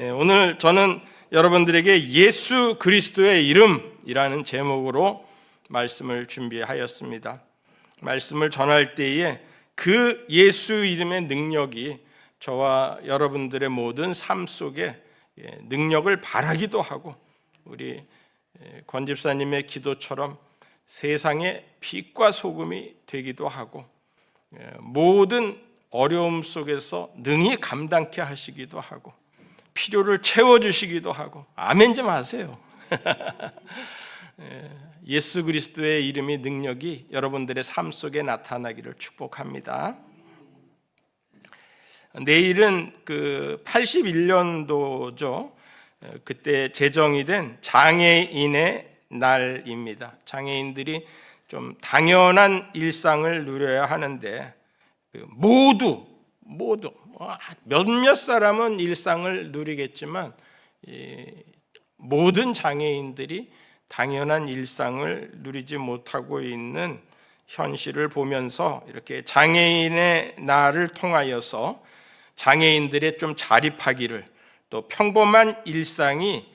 오늘 저는 여러분들에게 예수 그리스도의 이름이라는 제목으로 말씀을 준비하였습니다. 말씀을 전할 때에 그 예수 이름의 능력이 저와 여러분들의 모든 삶 속에 능력을 발하기도 하고, 우리 권 집사님의 기도처럼 세상의 빛과 소금이 되기도 하고, 모든 어려움 속에서 능히 감당케 하시기도 하고, 필요를 채워주시기도 하고. 아멘 좀 하세요. 예수 그리스도의 이름의 능력이 여러분들의 삶 속에 나타나기를 축복합니다. 내일은 81년도죠. 그때 제정이 된 장애인의 날입니다. 장애인들이 좀 당연한 일상을 누려야 하는데, 모두 몇몇 사람은 일상을 누리겠지만 모든 장애인들이 당연한 일상을 누리지 못하고 있는 현실을 보면서 이렇게 장애인의 날을 통하여서 장애인들의 좀 자립하기를, 또 평범한 일상이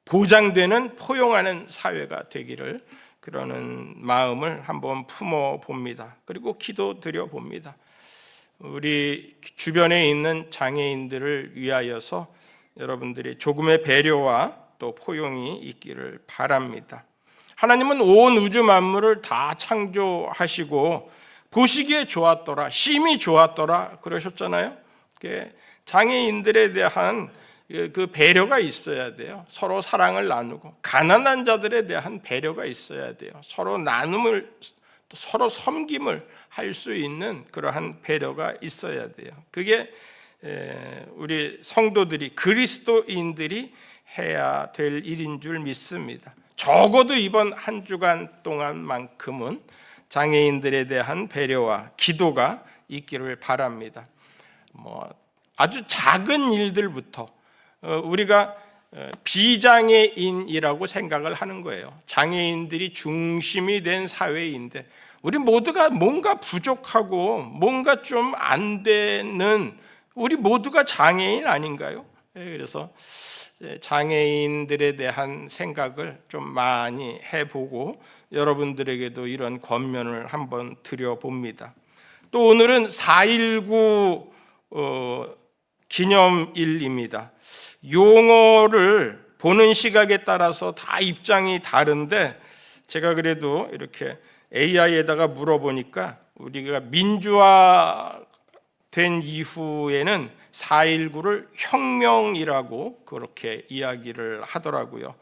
보장되는 포용하는 사회가 되기를, 그러는 마음을 한번 품어 봅니다. 그리고 기도 드려 봅니다. 우리 주변에 있는 장애인들을 위하여서 여러분들이 조금의 배려와 또 포용이 있기를 바랍니다. 하나님은 온 우주 만물을 다 창조하시고 보시기에 좋았더라, 심히 좋았더라 그러셨잖아요. 장애인들에 대한 그 배려가 있어야 돼요. 서로 사랑을 나누고, 가난한 자들에 대한 배려가 있어야 돼요. 서로 나눔을, 서로 섬김을 할 수 있는 그러한 배려가 있어야 돼요. 그게 우리 성도들이, 그리스도인들이 해야 될 일인 줄 믿습니다. 적어도 이번 한 주간 동안만큼은 장애인들에 대한 배려와 기도가 있기를 바랍니다. 아주 작은 일들부터 우리가 비장애인이라고 생각을 하는 거예요. 장애인들이 중심이 된 사회인데 우리 모두가 뭔가 부족하고 뭔가 좀 안 되는, 우리 모두가 장애인 아닌가요? 그래서 장애인들에 대한 생각을 좀 많이 해보고 여러분들에게도 이런 권면을 한번 드려봅니다. 또 오늘은 4.19 기념일입니다. 용어를 보는 시각에 따라서 다 입장이 다른데, 제가 그래도 이렇게 AI에다가 물어보니까 우리가 민주화된 이후에는 4.19를 혁명이라고 그렇게 이야기를 하더라고요.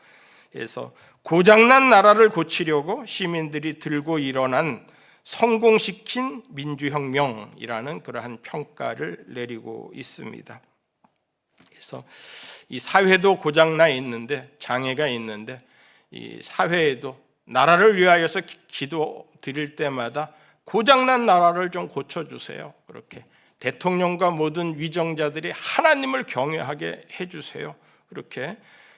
그래서 고장난 나라를 고치려고 시민들이 들고 일어난, 성공시킨 민주혁명이라는 그러한 평가를 내리고 있습니다. 그래서 이 사회도 고장나 있는데, 장애가 있는데, 이 사회에도 나라를 위하여서 기도 드릴 때마다 고장난 나라를 좀 고쳐주세요. 그렇게 대통령과 모든 위정자들이 하나님을 경외하게 해주세요. 그렇게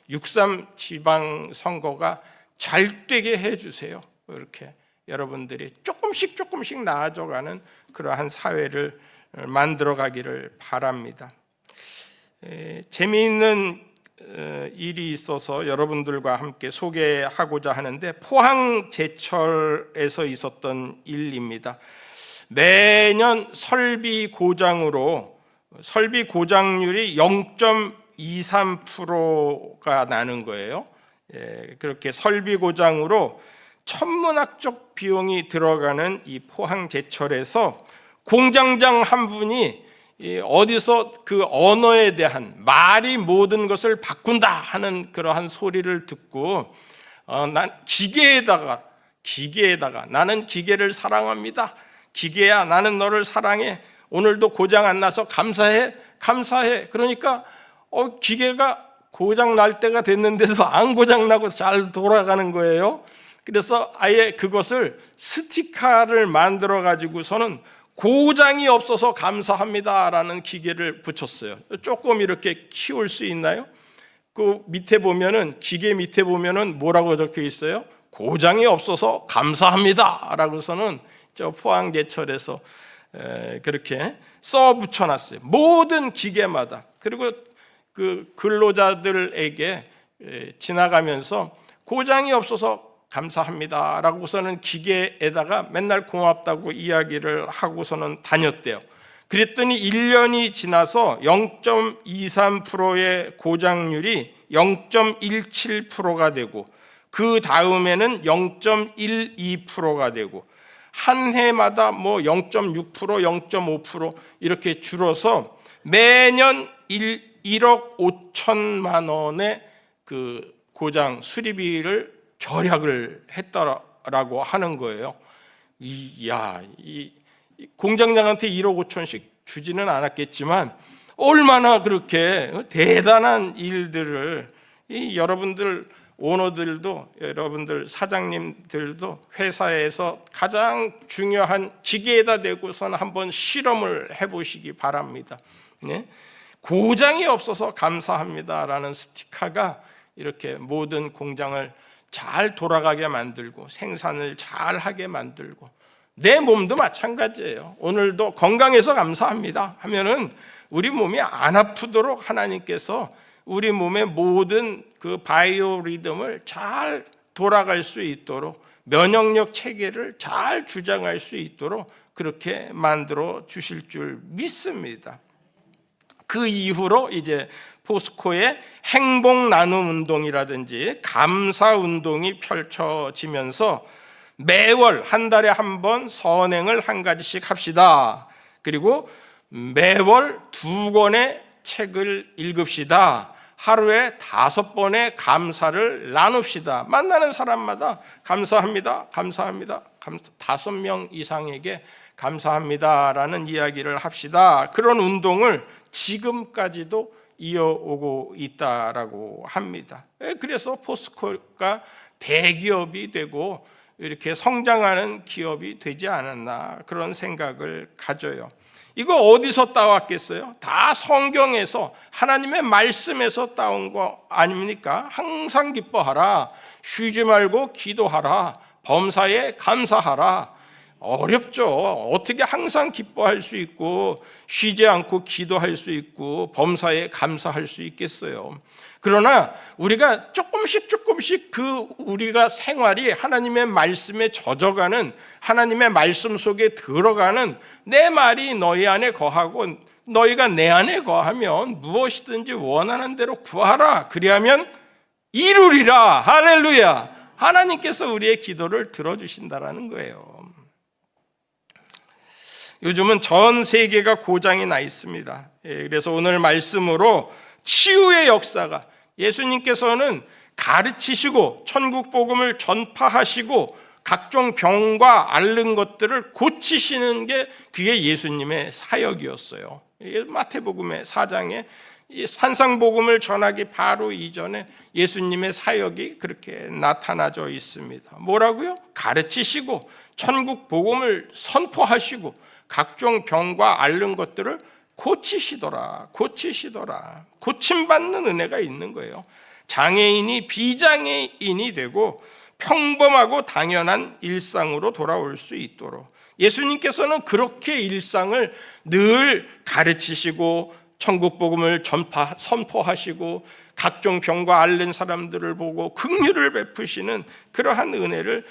6.3 지방선거가 잘 되게 해주세요. 이렇게 여러분들이 조금씩 나아져가는 그러한 사회를 만들어가기를 바랍니다. 재미있는 일이 있어서 여러분들과 함께 소개하고자 하는데, 포항제철에서 있었던 일입니다. 매년 설비 고장률이 0.23%가 나는 거예요. 그렇게 설비 고장으로 천문학적 비용이 들어가는 이 포항제철에서 공장장 한 분이 어디서 그 언어에 대한, 말이 모든 것을 바꾼다 하는 그러한 소리를 듣고, 난 기계에다가 나는 기계를 사랑합니다. 기계야, 나는 너를 사랑해. 오늘도 고장 안 나서 감사해. 그러니까 기계가 고장 날 때가 됐는데도 안 고장 나고 잘 돌아가는 거예요. 그래서 아예 그것을 스티커를 만들어 가지고서는 고장이 없어서 감사합니다라는 기계를 붙였어요. 조금 이렇게 키울 수 있나요? 그 밑에 보면은, 기계 밑에 보면은 뭐라고 적혀 있어요? 고장이 없어서 감사합니다라고서는 저 포항제철에서 그렇게 써 붙여놨어요. 모든 기계마다. 그리고 그 근로자들에게 지나가면서 고장이 없어서 감사합니다라고서는 기계에다가 맨날 고맙다고 이야기를 하고서는 다녔대요. 그랬더니 1년이 지나서 0.23%의 고장률이 0.17%가 되고, 그 다음에는 0.12%가 되고, 한 해마다 뭐 0.6%, 0.5% 이렇게 줄어서 매년 1억 5천만 원의 그 고장 수리비를 절약을 했다라고 하는 거예요. 이 공장장한테 1억 5천씩 주지는 않았겠지만 얼마나 그렇게 대단한 일들을 여러분들 오너들도, 여러분들 사장님들도 회사에서 가장 중요한 기계에다 대고서는 한번 실험을 해보시기 바랍니다. 고장이 없어서 감사합니다라는 스티커가 이렇게 모든 공장을 잘 돌아가게 만들고 생산을 잘 하게 만들고, 내 몸도 마찬가지예요. 오늘도 건강해서 감사합니다 하면은 우리 몸이 안 아프도록 하나님께서 우리 몸의 모든 그 바이오 리듬을 잘 돌아갈 수 있도록, 면역력 체계를 잘 주장할 수 있도록 그렇게 만들어 주실 줄 믿습니다. 그 이후로 이제 포스코의 행복 나눔 운동이라든지 감사 운동이 펼쳐지면서 매월 한 달에 한 번 선행을 한 가지씩 합시다. 그리고 매월 2권의 책을 읽읍시다. 하루에 5번의 감사를 나눕시다. 만나는 사람마다 감사합니다, 감사합니다, 5명 이상에게 감사합니다라는 이야기를 합시다. 그런 운동을 지금까지도 이어오고 있다라고 합니다. 그래서 포스코가 대기업이 되고 이렇게 성장하는 기업이 되지 않았나, 그런 생각을 가져요. 이거 어디서 따왔겠어요? 다 성경에서, 하나님의 말씀에서 따온 거 아닙니까? 항상 기뻐하라, 쉬지 말고 기도하라, 범사에 감사하라. 어렵죠. 어떻게 항상 기뻐할 수 있고 쉬지 않고 기도할 수 있고 범사에 감사할 수 있겠어요? 그러나 우리가 조금씩 그 우리가 생활이 하나님의 말씀에 젖어가는, 하나님의 말씀 속에 들어가는, 내 말이 너희 안에 거하고 너희가 내 안에 거하면 무엇이든지 원하는 대로 구하라, 그리하면 이루리라. 할렐루야. 하나님께서 우리의 기도를 들어주신다라는 거예요. 요즘은 전 세계가 고장이 나 있습니다. 그래서 오늘 말씀으로 치유의 역사가, 예수님께서는 가르치시고 천국 복음을 전파하시고 각종 병과 앓는 것들을 고치시는 게 그게 예수님의 사역이었어요. 마태복음의 4장에 산상복음을 전하기 바로 이전에 예수님의 사역이 그렇게 나타나져 있습니다. 뭐라고요? 가르치시고 천국 복음을 선포하시고 각종 병과 앓는 것들을 고치시더라. 고침받는 은혜가 있는 거예요. 장애인이 비장애인이 되고 평범하고 당연한 일상으로 돌아올 수 있도록 예수님께서는 그렇게 일상을 늘 가르치시고 천국 복음을 선포하시고 각종 병과 앓는 사람들을 보고 긍휼을 베푸시는 그러한 은혜를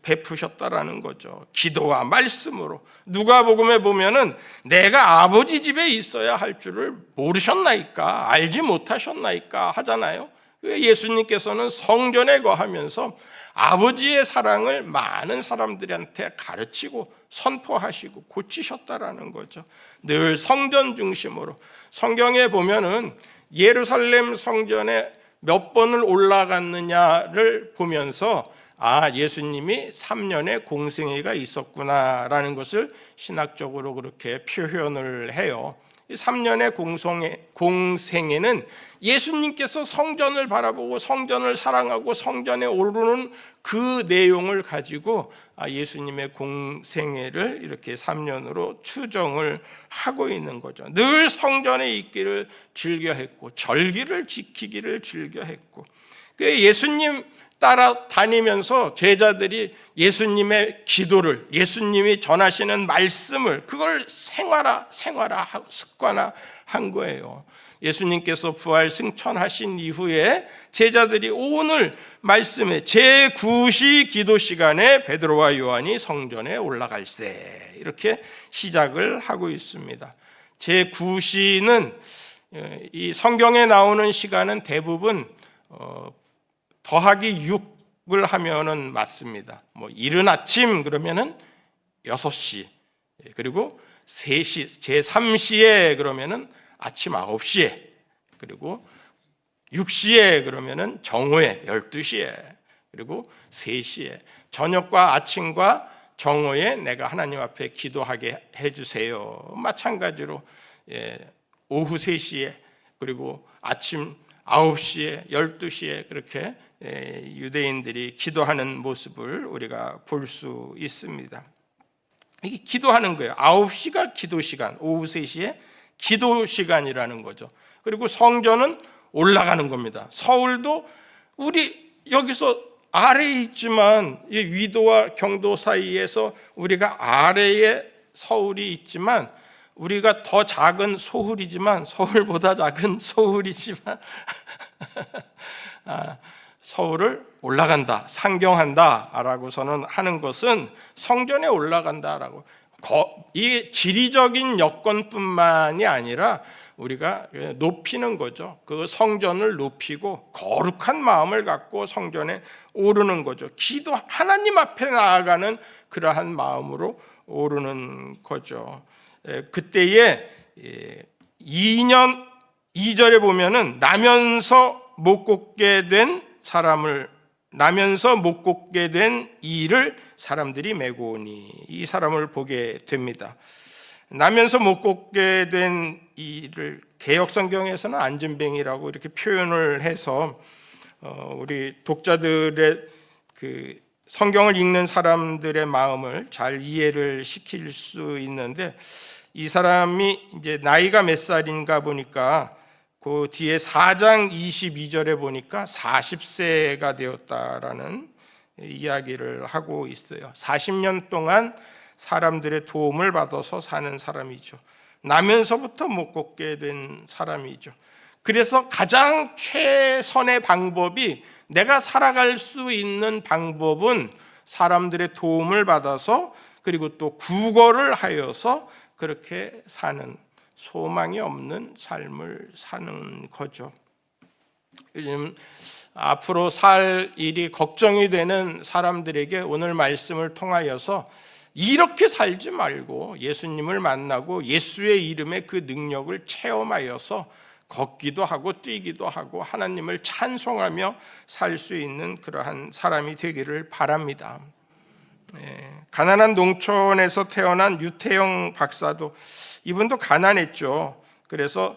베푸셨다라는 거죠. 기도와 말씀으로. 누가복음에 보면은 내가 아버지 집에 있어야 할 줄을 모르셨나이까, 알지 못하셨나이까 하잖아요. 예수님께서는 성전에 거하면서 아버지의 사랑을 많은 사람들한테 가르치고 선포하시고 고치셨다라는 거죠. 늘 성전 중심으로. 성경에 보면은 예루살렘 성전에 몇 번을 올라갔느냐를 보면서 예수님이 3년의 공생애가 있었구나라는 것을 신학적으로 그렇게 표현을 해요. 3년의 공생애는 예수님께서 성전을 바라보고 성전을 사랑하고 성전에 오르는 그 내용을 가지고 예수님의 공생애를 이렇게 3년으로 추정을 하고 있는 거죠. 늘 성전에 있기를 즐겨했고 절기를 지키기를 즐겨했고, 예수님 따라다니면서 제자들이 예수님의 기도를, 예수님이 전하시는 말씀을 그걸 생활화하고 습관화한 거예요. 예수님께서 부활 승천하신 이후에 제자들이 오늘 말씀에 제9시 기도 시간에 베드로와 요한이 성전에 올라갈세, 이렇게 시작을 하고 있습니다. 제9시는 이 성경에 나오는 시간은 대부분 더하기 6을 하면은 맞습니다. 뭐 이른 아침 그러면은 6시, 그리고 3시, 제3시에 그러면은 아침 9시에, 그리고 6시에 그러면은 정오에 12시에, 그리고 3시에, 저녁과 아침과 정오에 내가 하나님 앞에 기도하게 해주세요. 마찬가지로 오후 3시에, 그리고 아침 9시에, 12시에 그렇게 유대인들이 기도하는 모습을 우리가 볼 수 있습니다. 이게 기도하는 거예요. 9시가 기도 시간, 오후 3시에 기도 시간이라는 거죠. 그리고 성전은 올라가는 겁니다. 서울도 우리 여기서 아래에 있지만, 위도와 경도 사이에서 우리가 아래에 서울이 있지만, 우리가 더 작은 소울이지만, 서울보다 작은 소울이지만 서울을 올라간다, 상경한다 라고서는 하는 것은 성전에 올라간다라고, 이 지리적인 여건뿐만이 아니라 우리가 높이는 거죠. 그 성전을 높이고 거룩한 마음을 갖고 성전에 오르는 거죠. 기도, 하나님 앞에 나아가는 그러한 마음으로 오르는 거죠. 그때에 2절에 보면은 나면서 못 걷게 된 일을 사람들이 메고 오니, 이 사람을 보게 됩니다. 나면서 못 걷게 된 일을 개역성경에서는 안진뱅이라고 이렇게 표현을 해서 우리 독자들의 그 성경을 읽는 사람들의 마음을 잘 이해를 시킬 수 있는데, 이 사람이 이제 나이가 몇 살인가 보니까 그 뒤에 4장 22절에 보니까 40세가 되었다라는 이야기를 하고 있어요. 40년 동안 사람들의 도움을 받아서 사는 사람이죠. 나면서부터 못 걷게 된 사람이죠. 그래서 가장 최선의 방법이, 내가 살아갈 수 있는 방법은 사람들의 도움을 받아서, 그리고 또 구걸을 하여서 그렇게 사는, 소망이 없는 삶을 사는 거죠. 요즘 앞으로 살 일이 걱정이 되는 사람들에게 오늘 말씀을 통하여서 이렇게 살지 말고 예수님을 만나고 예수의 이름의 그 능력을 체험하여서 걷기도 하고 뛰기도 하고 하나님을 찬송하며 살 수 있는 그러한 사람이 되기를 바랍니다. 가난한 농촌에서 태어난 유태영 박사도, 이분도 가난했죠. 그래서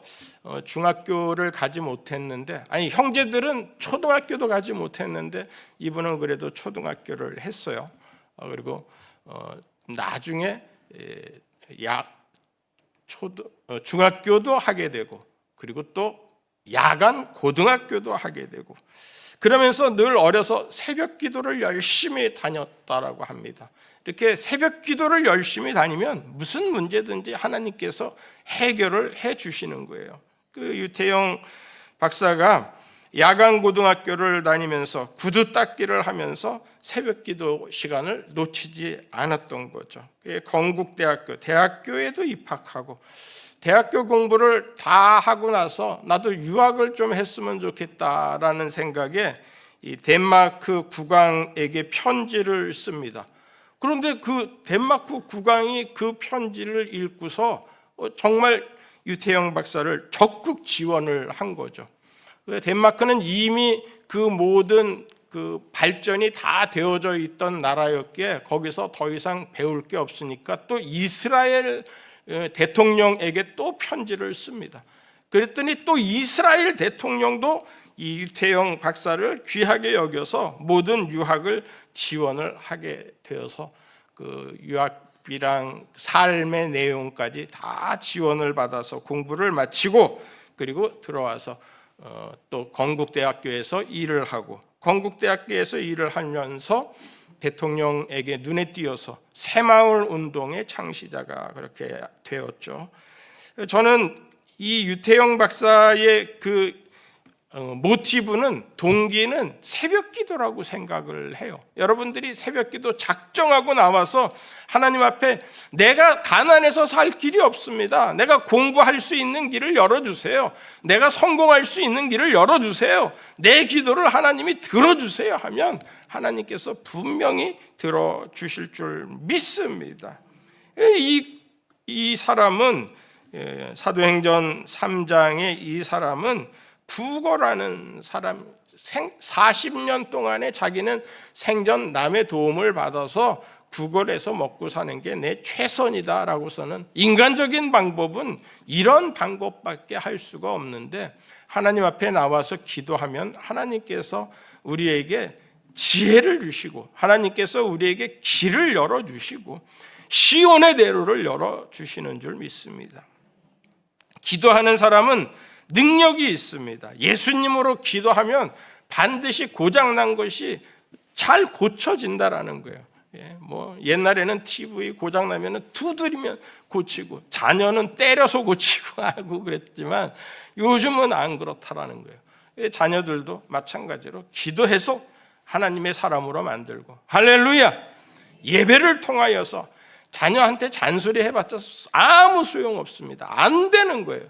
중학교를 가지 못했는데, 아니 형제들은 초등학교도 가지 못했는데 이분은 그래도 초등학교를 했어요. 그리고 나중에 중학교도 하게 되고, 그리고 또 야간 고등학교도 하게 되고, 그러면서 늘 어려서 새벽 기도를 열심히 다녔다라고 합니다. 이렇게 새벽 기도를 열심히 다니면 무슨 문제든지 하나님께서 해결을 해 주시는 거예요. 그 유태영 박사가 야간 고등학교를 다니면서 구두 닦기를 하면서 새벽 기도 시간을 놓치지 않았던 거죠. 대학교에도 입학하고, 대학교 공부를 다 하고 나서 나도 유학을 좀 했으면 좋겠다라는 생각에 이 덴마크 국왕에게 편지를 씁니다. 그런데 그 덴마크 국왕이 그 편지를 읽고서 정말 유태영 박사를 적극 지원을 한 거죠. 덴마크는 이미 그 모든 그 발전이 다 되어져 있던 나라였기에 거기서 더 이상 배울 게 없으니까 또 이스라엘 대통령에게 또 편지를 씁니다. 그랬더니 또 이스라엘 대통령도 이 유태영 박사를 귀하게 여겨서 모든 유학을 지원을 하게 되어서 그 유학비랑 삶의 내용까지 다 지원을 받아서 공부를 마치고, 그리고 들어와서 또 건국대학교에서 일을 하고 건국대학교에서 일을 하면서 대통령에게 눈에 띄어서 새마을 운동의 창시자가 그렇게 되었죠. 저는 이 유태영 박사의 그 모티브는, 동기는 새벽기도라고 생각을 해요. 여러분들이 새벽기도 작정하고 나와서 하나님 앞에 내가 가난해서 살 길이 없습니다, 내가 공부할 수 있는 길을 열어주세요, 내가 성공할 수 있는 길을 열어주세요, 내 기도를 하나님이 들어주세요 하면 하나님께서 분명히 들어주실 줄 믿습니다. 이 사람은 사도행전 3장의 이 사람은 구거라는 사람, 40년 동안에 자기는 생전 남의 도움을 받아서 구걸 해서 먹고 사는 게 내 최선이다라고서는, 인간적인 방법은 이런 방법밖에 할 수가 없는데 하나님 앞에 나와서 기도하면 하나님께서 우리에게 지혜를 주시고 하나님께서 우리에게 길을 열어주시고 시온의 대로를 열어주시는 줄 믿습니다. 기도하는 사람은 능력이 있습니다. 예수님으로 기도하면 반드시 고장난 것이 잘 고쳐진다라는 거예요. 옛날에는 TV 고장나면 두드리면 고치고 자녀는 때려서 고치고 하고 그랬지만 요즘은 안 그렇다라는 거예요. 자녀들도 마찬가지로 기도해서 하나님의 사람으로 만들고, 할렐루야! 예배를 통하여서 자녀한테 잔소리 해봤자 아무 소용없습니다. 안 되는 거예요.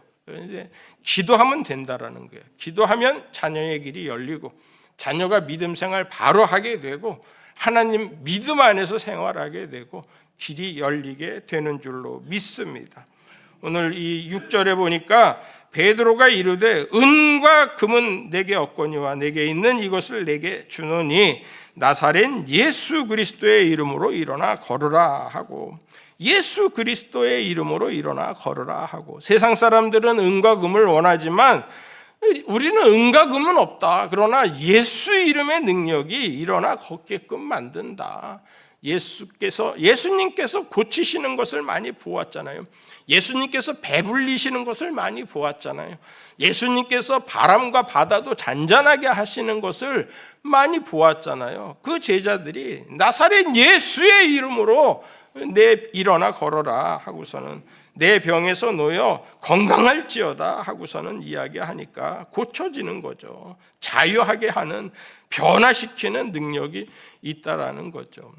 이제 기도하면 된다라는 거예요. 기도하면 자녀의 길이 열리고 자녀가 믿음 생활 바로 하게 되고 하나님 믿음 안에서 생활하게 되고 길이 열리게 되는 줄로 믿습니다. 오늘 이 6절에 보니까 베드로가 이르되 은과 금은 내게 없거니와 내게 있는 이것을 내게 주노니 나사렛 예수 그리스도의 이름으로 일어나 걸으라 하고, 예수 그리스도의 이름으로 일어나 걸으라 하고. 세상 사람들은 은과 금을 원하지만 우리는 은과 금은 없다. 그러나 예수 이름의 능력이 일어나 걷게끔 만든다. 예수님께서 고치시는 것을 많이 보았잖아요. 예수님께서 배불리시는 것을 많이 보았잖아요. 예수님께서 바람과 바다도 잔잔하게 하시는 것을 많이 보았잖아요. 그 제자들이 나사렛 예수의 이름으로 일어나 걸어라 하고서는 내 병에서 놓여 건강할지어다 하고서는 이야기하니까 고쳐지는 거죠. 자유하게 하는, 변화시키는 능력이 있다라는 거죠.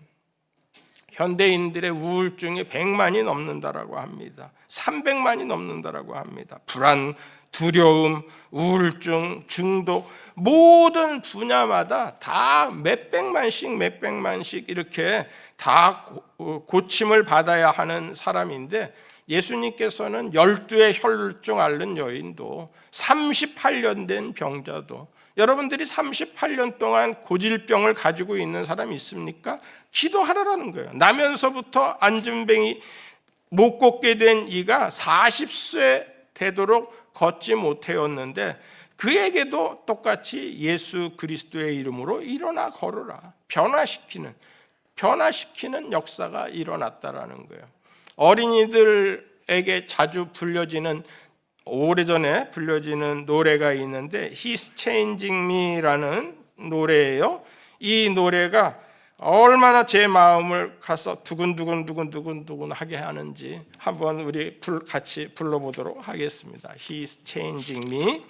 현대인들의 우울증이 100만이 넘는다라고 합니다. 300만이 넘는다라고 합니다. 불안, 두려움, 우울증, 중독, 모든 분야마다 다 몇백만씩 이렇게 다 고침을 받아야 하는 사람인데, 예수님께서는 12의 혈루증 앓는 여인도 38년 된 병자도, 여러분들이 38년 동안 고질병을 가지고 있는 사람이 있습니까? 기도하라라는 거예요. 나면서부터 안진뱅이 못 걷게 된 이가 40세 되도록 걷지 못하였는데 그에게도 똑같이 예수 그리스도의 이름으로 일어나 걸으라, 변화시키는 역사가 일어났다라는 거예요. 어린이들에게 자주 불려지는, 오래전에 불려지는 노래가 있는데 He's Changing Me라는 노래예요. 이 노래가 얼마나 제 마음을 가서 두근두근 하게 하는지 한번 우리 같이 불러보도록 하겠습니다. He's Changing Me.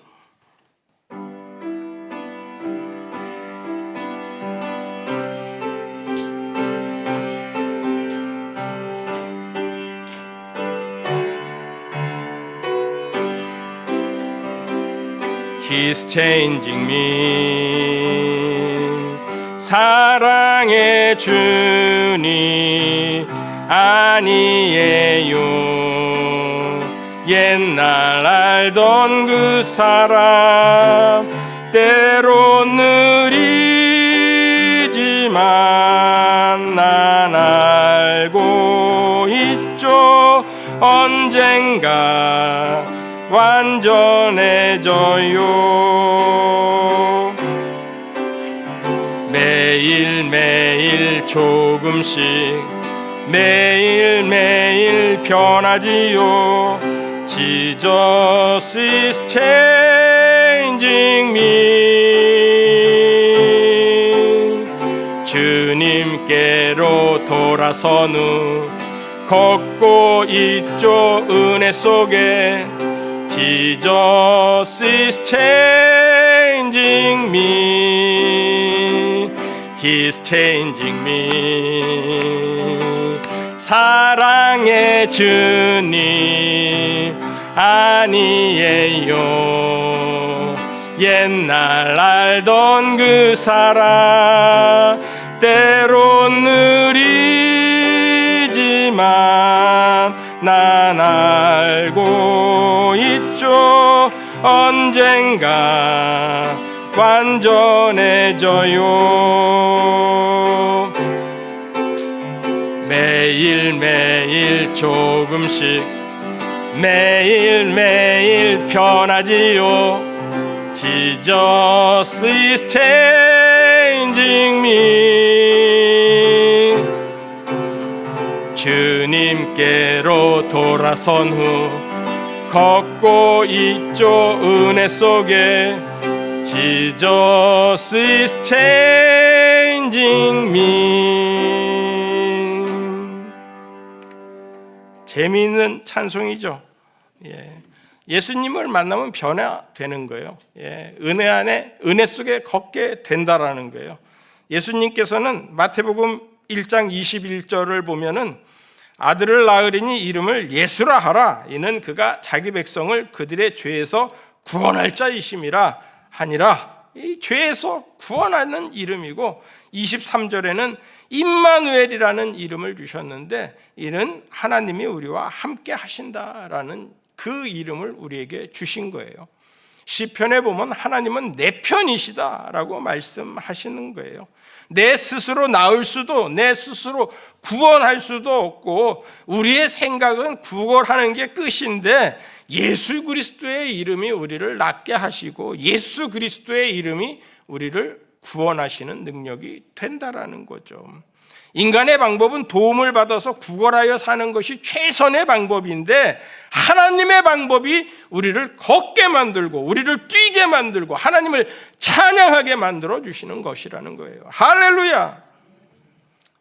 He's changing me. 사랑의 주님 아니에요. 옛날 알던 그 사람 때론 느리지만 난 알고 있죠. 언젠가 완전해져요. 매일매일 조금씩 매일매일 변하지요. Jesus is changing changing me. 주님께로 돌아선 후 걷고 있죠 은혜 속에. Jesus is changing me. He's changing me. 사랑의 주님 아니에요. 옛날 알던 그 사랑 때론 느리지만 난 알고 있죠. 언젠가 완전해져요. 매일매일 조금씩 매일매일 변하지요. Jesus is changing me. 주님께로 돌아선 후 걷고 있죠 은혜 속에. Jesus is changing me. 재미있는 찬송이죠. 예수님을 만나면 변화되는 거예요. 은혜 안에, 은혜 속에 걷게 된다라는 거예요. 예수님께서는 마태복음 1장 21절을 보면은 아들을 낳으리니 이름을 예수라 하라. 이는 그가 자기 백성을 그들의 죄에서 구원할 자이심이라 하니라. 이 죄에서 구원하는 이름이고, 23절에는 임마누엘이라는 이름을 주셨는데, 이는 하나님이 우리와 함께 하신다라는 그 이름을 우리에게 주신 거예요. 시편에 보면 하나님은 내 편이시다라고 말씀하시는 거예요. 내 스스로 나을 수도, 내 스스로 구원할 수도 없고, 우리의 생각은 구걸하는 게 끝인데, 예수 그리스도의 이름이 우리를 낫게 하시고 예수 그리스도의 이름이 우리를 구원하시는 능력이 된다라는 거죠. 인간의 방법은 도움을 받아서 구걸하여 사는 것이 최선의 방법인데, 하나님의 방법이 우리를 걷게 만들고 우리를 뛰게 만들고 하나님을 찬양하게 만들어 주시는 것이라는 거예요. 할렐루야.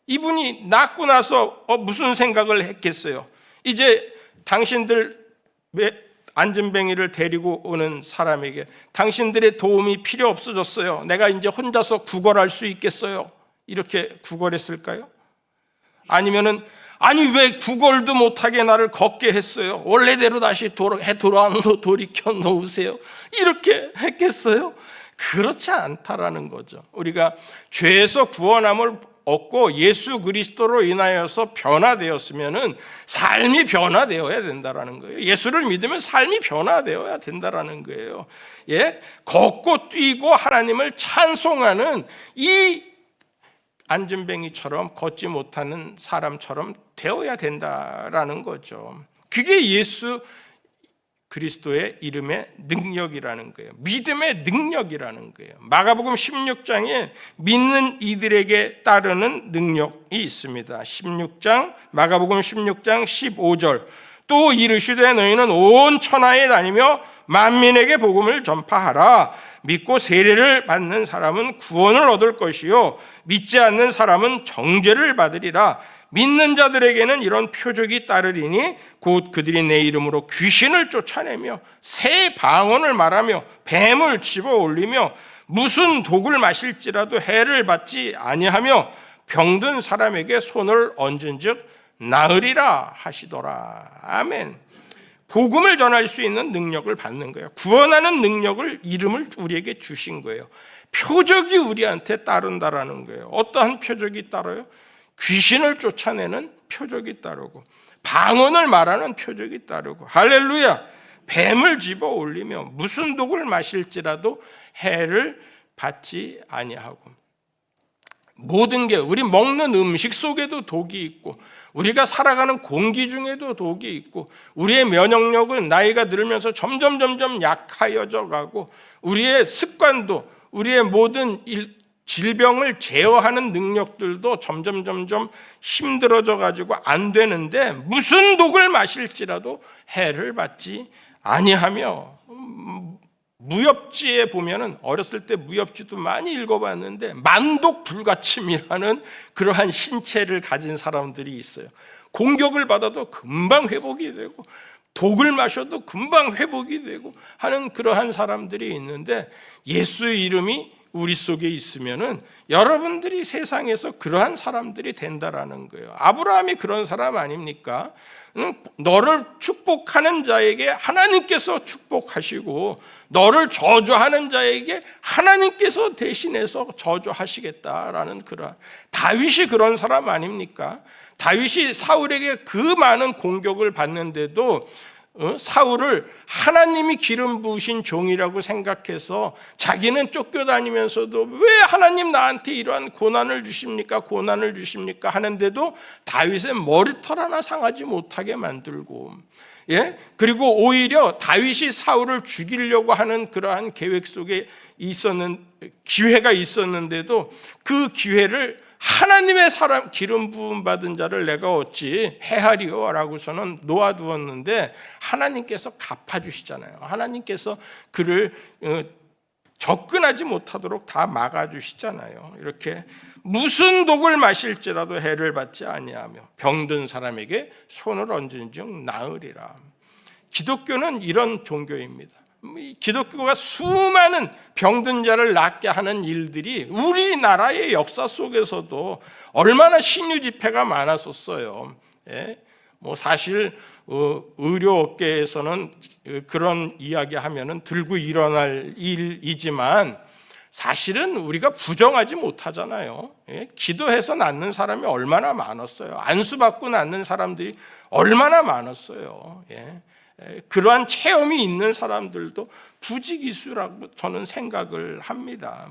이분이 낳고 나서 무슨 생각을 했겠어요? 이제 당신들 안진뱅이를 데리고 오는 사람에게 당신들의 도움이 필요 없어졌어요. 내가 이제 혼자서 구걸할 수 있겠어요. 이렇게 구걸했을까요? 아니면은 아니 왜 구걸도 못하게 나를 걷게 했어요? 원래대로 다시 돌이켜 놓으세요. 이렇게 했겠어요? 그렇지 않다라는 거죠. 우리가 죄에서 구원함을 얻고 예수 그리스도로 인하여서 변화되었으면은 삶이 변화되어야 된다라는 거예요. 예수를 믿으면 삶이 변화되어야 된다라는 거예요. 걷고 뛰고 하나님을 찬송하는 이 안진뱅이처럼 걷지 못하는 사람처럼 되어야 된다라는 거죠. 그게 예수 그리스도의 이름의 능력이라는 거예요. 믿음의 능력이라는 거예요. 마가복음 16장에 믿는 이들에게 따르는 능력이 있습니다. 마가복음 16장 15절. 또 이르시되 너희는 온 천하에 다니며 만민에게 복음을 전파하라. 믿고 세례를 받는 사람은 구원을 얻을 것이요 믿지 않는 사람은 정죄를 받으리라. 믿는 자들에게는 이런 표적이 따르리니 곧 그들이 내 이름으로 귀신을 쫓아내며 새 방언을 말하며 뱀을 집어 올리며 무슨 독을 마실지라도 해를 받지 아니하며 병든 사람에게 손을 얹은즉 나으리라 하시더라. 아멘. 복음을 전할 수 있는 능력을 받는 거예요. 구원하는 능력을, 이름을 우리에게 주신 거예요. 표적이 우리한테 따른다라는 거예요. 어떠한 표적이 따라요? 귀신을 쫓아내는 표적이 따르고 방언을 말하는 표적이 따르고, 할렐루야. 뱀을 집어 올리며 무슨 독을 마실지라도 해를 받지 아니하고, 모든 게 우리 먹는 음식 속에도 독이 있고 우리가 살아가는 공기 중에도 독이 있고 우리의 면역력은 나이가 들면서 점점 약하여져 가고 우리의 습관도 우리의 모든 질병을 제어하는 능력들도 점점 힘들어져 가지고 안 되는데 무슨 독을 마실지라도 해를 받지 아니하며 무협지에 보면은 어렸을 때 무협지도 많이 읽어봤는데 만독 불가침이라는 그러한 신체를 가진 사람들이 있어요. 공격을 받아도 금방 회복이 되고 독을 마셔도 금방 회복이 되고 하는 그러한 사람들이 있는데, 예수의 이름이 우리 속에 있으면은 여러분들이 세상에서 그러한 사람들이 된다라는 거예요. 아브라함이 그런 사람 아닙니까? 너를 축복하는 자에게 하나님께서 축복하시고 너를 저주하는 자에게 하나님께서 대신해서 저주하시겠다라는 그런, 다윗이 그런 사람 아닙니까? 다윗이 사울에게 그 많은 공격을 받는데도 사울을 하나님이 기름 부으신 종이라고 생각해서 자기는 쫓겨다니면서도 왜 하나님 나한테 이러한 고난을 주십니까? 고난을 주십니까? 하는데도 다윗의 머리털 하나 상하지 못하게 만들고, 그리고 오히려 다윗이 사울을 죽이려고 하는 그러한 계획 속에 기회가 있었는데도 그 기회를 하나님의 사람 기름 부음 받은 자를 내가 어찌 헤아리오라고서는 놓아두었는데 하나님께서 갚아주시잖아요. 하나님께서 그를 접근하지 못하도록 다 막아주시잖아요. 이렇게 무슨 독을 마실지라도 해를 받지 아니하며 병든 사람에게 손을 얹은즉 나으리라. 기독교는 이런 종교입니다. 기독교가 수많은 병든 자를 낫게 하는 일들이 우리나라의 역사 속에서도 얼마나 신유 집회가 많았었어요. 사실 의료업계에서는 그런 이야기하면은 들고 일어날 일이지만 사실은 우리가 부정하지 못하잖아요. 기도해서 낫는 사람이 얼마나 많았어요. 안수받고 낫는 사람들이 얼마나 많았어요. 그러한 체험이 있는 사람들도 부지기수라고 저는 생각을 합니다.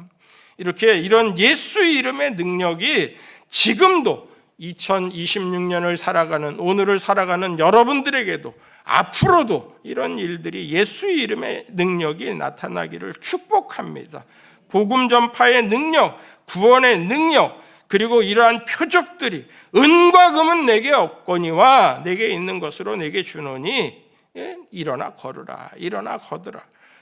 이런 예수 이름의 능력이 지금도 2026년을 살아가는, 오늘을 살아가는 여러분들에게도 앞으로도 이런 일들이 예수 이름의 능력이 나타나기를 축복합니다. 복음 전파의 능력, 구원의 능력, 그리고 이러한 표적들이 은과 금은 내게 없거니와 내게 있는 것으로 내게 주노니 일어나 걸으라, 일어나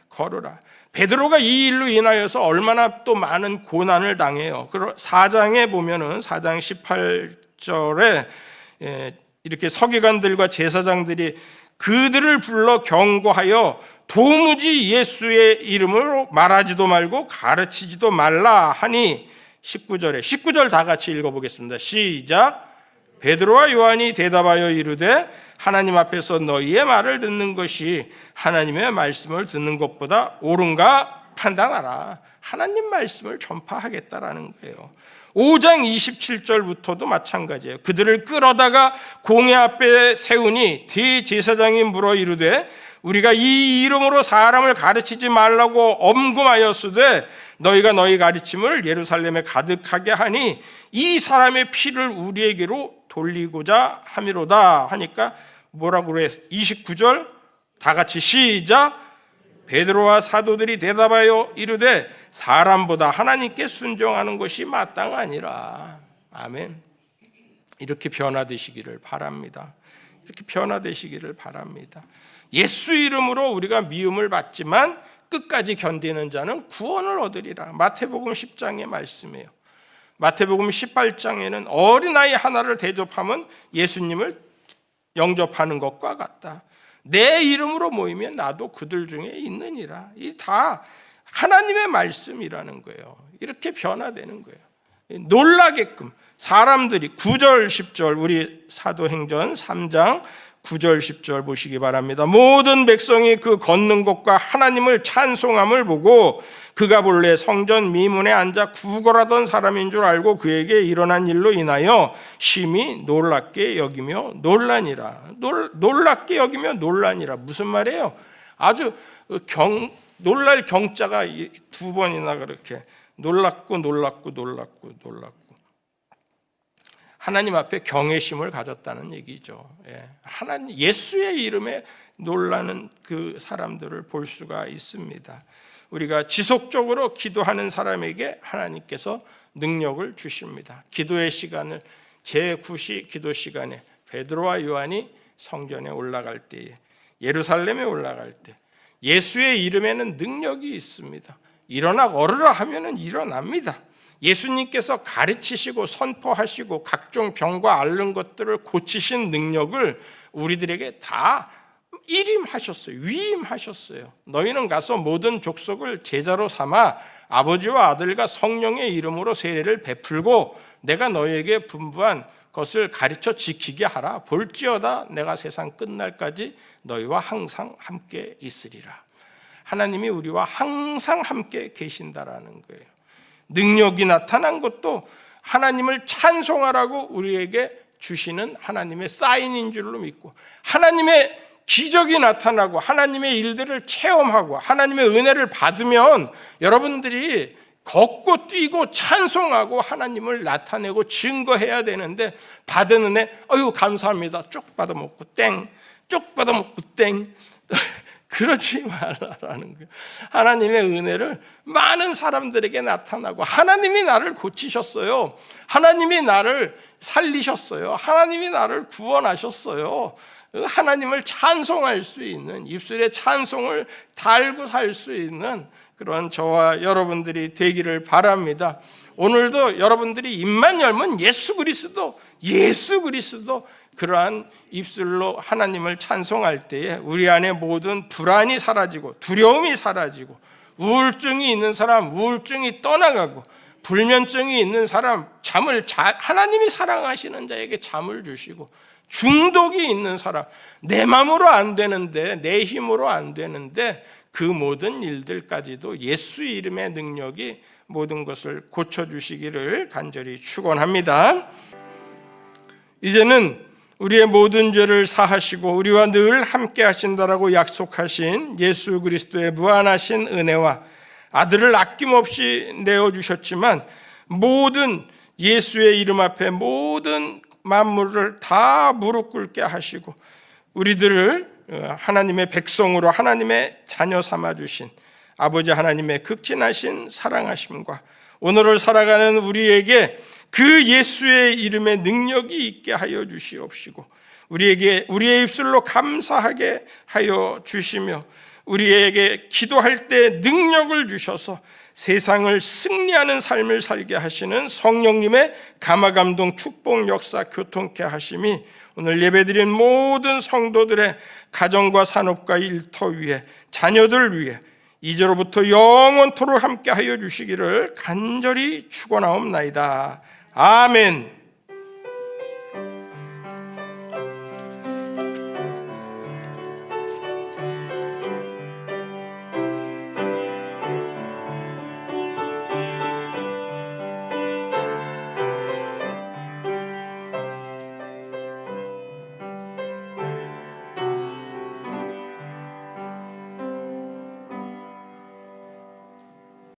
걸으라. 베드로가 이 일로 인하여서 얼마나 또 많은 고난을 당해요. 4장에 보면은 4장 18절에 이렇게 서기관들과 제사장들이 그들을 불러 경고하여 도무지 예수의 이름으로 말하지도 말고 가르치지도 말라 하니 19절 다 같이 읽어보겠습니다. 시작. 베드로와 요한이 대답하여 이르되 하나님 앞에서 너희의 말을 듣는 것이 하나님의 말씀을 듣는 것보다 옳은가 판단하라. 하나님 말씀을 전파하겠다라는 거예요. 5장 27절부터도 마찬가지예요. 그들을 끌어다가 공회 앞에 세우니 대제사장이 물어 이르되 우리가 이 이름으로 사람을 가르치지 말라고 엄금하였으되 너희가 너희 가르침을 예루살렘에 가득하게 하니 이 사람의 피를 우리에게로 돌리고자 함이로다 하니까 뭐라고 그래? 29절 다 같이 시작. 베드로와 사도들이 대답하여 이르되 사람보다 하나님께 순종하는 것이 마땅하니라. 아멘. 이렇게 변화되시기를 바랍니다. 이렇게 변화되시기를 바랍니다. 예수 이름으로 우리가 미움을 받지만 끝까지 견디는 자는 구원을 얻으리라. 마태복음 10장의 말씀이에요. 마태복음 18장에는 어린아이 하나를 대접하면 예수님을 영접하는 것과 같다. 내 이름으로 모이면 나도 그들 중에 있느니라. 이 다 하나님의 말씀이라는 거예요. 이렇게 변화되는 거예요. 놀라게끔 사람들이 9절 10절 우리 사도행전 3장 9절 10절 보시기 바랍니다. 모든 백성이 그 걷는 것과 하나님을 찬송함을 보고 그가 본래 성전 미문에 앉아 구걸하던 사람인 줄 알고 그에게 일어난 일로 인하여 심히 놀랍게 여기며 놀라니라. 놀랍게 여기며 놀라니라. 무슨 말이에요? 아주 놀랄 경자가 두 번이나 그렇게 놀랍고 하나님 앞에 경외심을 가졌다는 얘기죠. 하나님 예수의 이름에 놀라는 그 사람들을 볼 수가 있습니다. 우리가 지속적으로 기도하는 사람에게 하나님께서 능력을 주십니다. 기도의 시간을 제9시 기도 시간에 베드로와 요한이 성전에 올라갈 때에 예루살렘에 올라갈 때 예수의 이름에는 능력이 있습니다. 일어나 걸으라 하면은 일어납니다. 예수님께서 가르치시고 선포하시고 각종 병과 앓는 것들을 고치신 능력을 우리들에게 다 일임하셨어요. 위임하셨어요. 너희는 가서 모든 족속을 제자로 삼아 아버지와 아들과 성령의 이름으로 세례를 베풀고 내가 너희에게 분부한 것을 가르쳐 지키게 하라. 볼지어다 내가 세상 끝날까지 너희와 항상 함께 있으리라. 하나님이 우리와 항상 함께 계신다라는 거예요. 능력이 나타난 것도 하나님을 찬송하라고 우리에게 주시는 하나님의 사인인 줄로 믿고, 하나님의 기적이 나타나고 하나님의 일들을 체험하고 하나님의 은혜를 받으면 여러분들이 걷고 뛰고 찬송하고 하나님을 나타내고 증거해야 되는데, 받은 은혜 어휴 감사합니다 쭉 받아먹고 땡, 쭉 받아먹고 땡, 그러지 말라라는 거예요. 하나님의 은혜를 많은 사람들에게 나타나고, 하나님이 나를 고치셨어요. 하나님이 나를 살리셨어요. 하나님이 나를 구원하셨어요. 하나님을 찬송할 수 있는, 입술에 찬송을 달고 살 수 있는 그런 저와 여러분들이 되기를 바랍니다. 오늘도 여러분들이 입만 열면 예수 그리스도, 예수 그리스도, 그러한 입술로 하나님을 찬송할 때에 우리 안에 모든 불안이 사라지고 두려움이 사라지고, 우울증이 있는 사람 우울증이 떠나가고, 불면증이 있는 사람 하나님이 사랑하시는 자에게 잠을 주시고, 중독이 있는 사람 내 마음으로 안 되는데, 내 힘으로 안 되는데 그 모든 일들까지도 예수 이름의 능력이 모든 것을 고쳐주시기를 간절히 축원합니다. 이제는 우리의 모든 죄를 사하시고 우리와 늘 함께 하신다라고 약속하신 예수 그리스도의 무한하신 은혜와 아들을 아낌없이 내어주셨지만, 모든 예수의 이름 앞에 모든 만물을 다 무릎 꿇게 하시고 우리들을 하나님의 백성으로 하나님의 자녀 삼아주신 아버지 하나님의 극진하신 사랑하심과 오늘을 살아가는 우리에게 그 예수의 이름의 능력이 있게 하여 주시옵시고, 우리에게 우리의 입술로 감사하게 하여 주시며, 우리에게 기도할 때 능력을 주셔서 세상을 승리하는 삶을 살게 하시는 성령님의 감화감동 축복 역사 교통케 하심이 오늘 예배드린 모든 성도들의 가정과 산업과 일터 위에, 자녀들 위에 이제로부터 영원토록 함께 하여 주시기를 간절히 축원하옵나이다. 아멘.